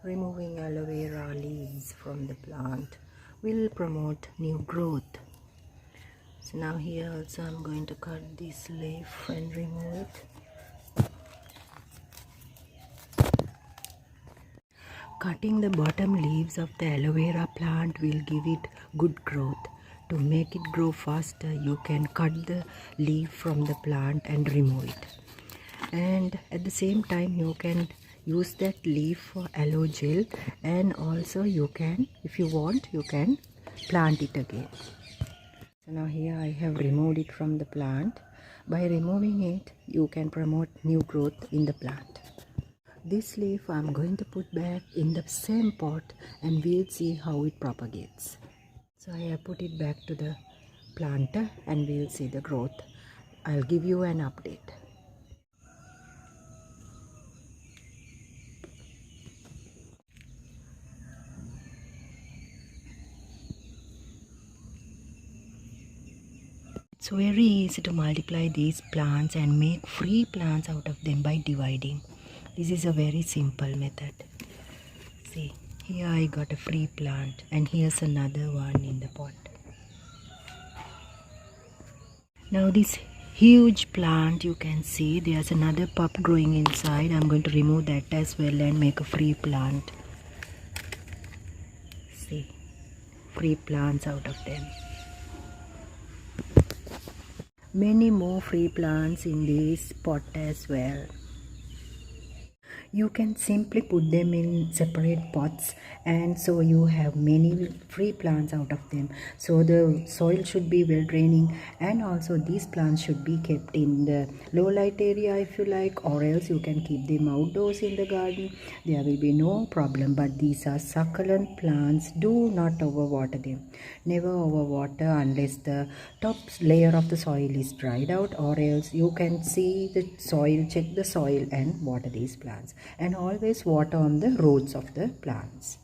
Removing aloe vera leaves from the plant will promote new growth. So now here also I'm going to cut this leaf and remove it. Cutting the bottom leaves of the aloe vera plant will give it good growth. To make it grow faster, you can cut the leaf from the plant and remove it. And at the same time you can use that leaf for aloe gel, and also you can, if you want, you can plant it again. So now here I have removed it from the plant. By removing it, you can promote new growth in the plant. This leaf I'm going to put back in the same pot and we'll see how it propagates. So I have put it back to the planter and we'll see the growth. I'll give you an update. It's very easy to multiply these plants and make free plants out of them by dividing. This is a very simple method. See, here I got a free plant and here's another one in the pot. Now this huge plant, you can see there's another pup growing inside. I'm going to remove that as well and make a free plant. See, free plants out of them. Many more free plants in this pot as well. You can simply put them in separate pots, and so you have many free plants out of them. So the soil should be well draining, and also these plants should be kept in the low light area if you like, or else you can keep them outdoors in the garden. There will be no problem. But these are succulent plants. Do not overwater them. Never overwater unless the top layer of the soil is dried out, or else you can see the soil, check the soil and water these plants. And always water on the roots of the plants.